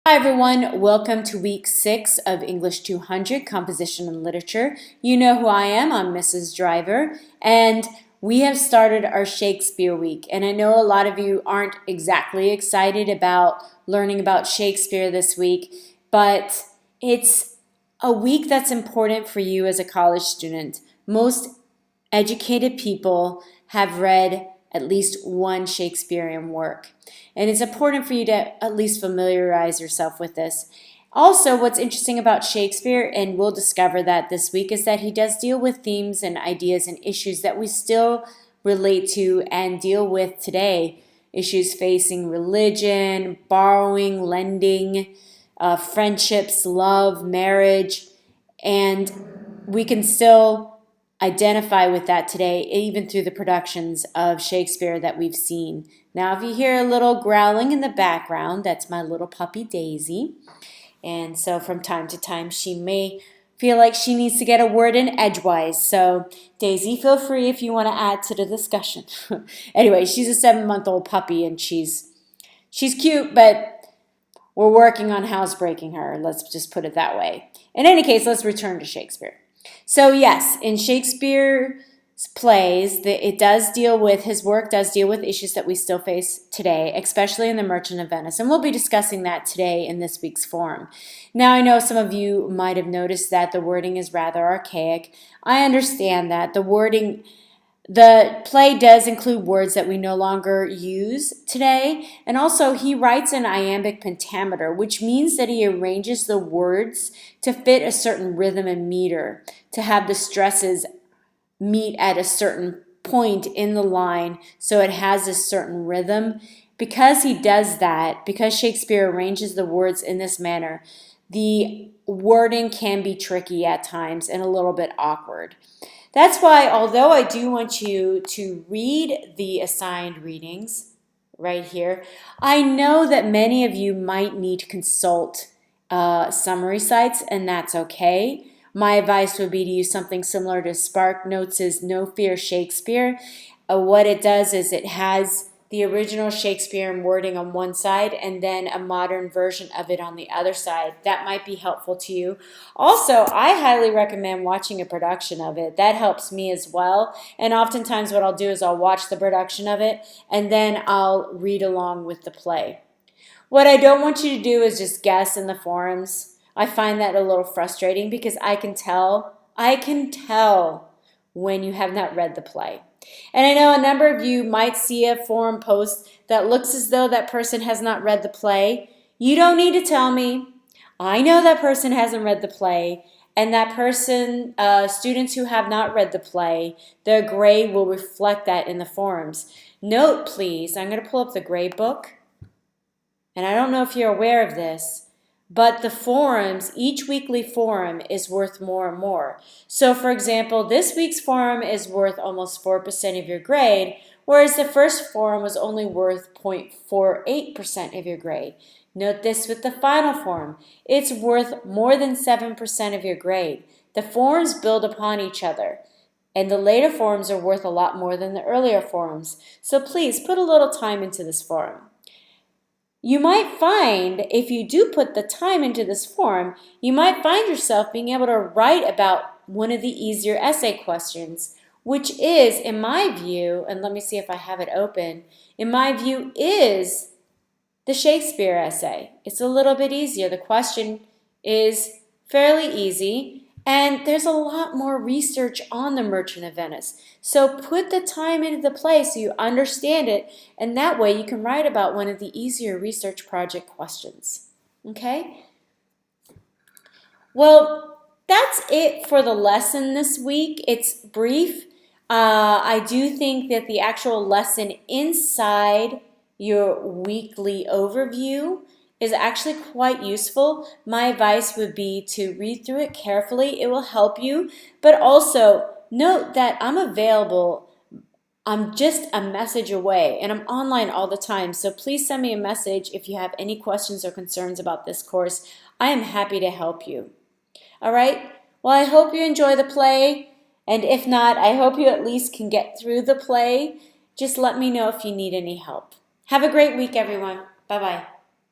Hi everyone, welcome to week 6 of English 200 Composition and Literature. You know who I am, I'm Mrs. Driver, and we have started our Shakespeare week. And I know a lot of you aren't exactly excited about learning about Shakespeare this week, but it's a week that's important for you as a college student. Most educated people have read at least one Shakespearean work. And it's important for you to at least familiarize yourself with this. Also, what's interesting about Shakespeare, and we'll discover that this week, is that he does deal with themes and ideas and issues that we still relate to and deal with today. Issues facing religion, borrowing, lending, friendships, love, marriage, and we can still identify with that today, even through the productions of Shakespeare that we've seen. Now, if you hear a little growling in the background, that's my little puppy Daisy. And so from time to time, she may feel like she needs to get a word in edgewise. So Daisy, feel free if you want to add to the discussion. Anyway, she's a 7-month-old puppy, and she's cute, but we're working on housebreaking her. Let's just put it that way. In any case, let's return to Shakespeare. So yes, in Shakespeare's plays, his work does deal with issues that we still face today, especially in The Merchant of Venice. And we'll be discussing that today in this week's forum. Now, I know some of you might have noticed that the wording is rather archaic. I understand that. The play does include words that we no longer use today, and also he writes in iambic pentameter, which means that he arranges the words to fit a certain rhythm and meter, to have the stresses meet at a certain point in the line so it has a certain rhythm. Because he does that, because Shakespeare arranges the words in this manner, the wording can be tricky at times and a little bit awkward. That's why, although I do want you to read the assigned readings right here, I know that many of you might need to consult summary sites, and that's okay. My advice would be to use something similar to Spark Notes' No Fear Shakespeare. What it does is it has the original Shakespearean wording on one side and then a modern version of it on the other side. That might be helpful to you. Also, I highly recommend watching a production of it. That helps me as well. And oftentimes what I'll do is I'll watch the production of it and then I'll read along with the play. What I don't want you to do is just guess in the forums. I find that a little frustrating because I can tell when you have not read the play. And I know a number of you might see a forum post that looks as though that person has not read the play. You don't need to tell me. I know that person hasn't read the play, and that person, students who have not read the play, their grade will reflect that in the forums. Note, please, I'm going to pull up the grade book, and I don't know if you're aware of this, but the forums, each weekly forum is worth more and more. So for example, this week's forum is worth almost 4% of your grade, whereas the first forum was only worth 0.48% of your grade. Note this with the final forum. It's worth more than 7% of your grade. The forums build upon each other, and the later forums are worth a lot more than the earlier forums. So please put a little time into this forum. You might find, if you do put the time into this forum, you might find yourself being able to write about one of the easier essay questions, which is, in my view, and let me see if I have it open, in my view is the Shakespeare essay. It's a little bit easier. The question is fairly easy, and there's a lot more research on The Merchant of Venice. So put the time into the play so you understand it, and that way you can write about one of the easier research project questions. Okay? Well, that's it for the lesson this week. It's brief. I do think that the actual lesson inside your weekly overview is actually quite useful. My advice would be to read through it carefully. It will help you, but also note that I'm available. I'm just a message away, and I'm online all the time, so please send me a message if you have any questions or concerns about this course. I am happy to help you. All right? Well, I hope you enjoy the play, and if not, I hope you at least can get through the play. Just let me know if you need any help. Have a great week, everyone. Bye-bye.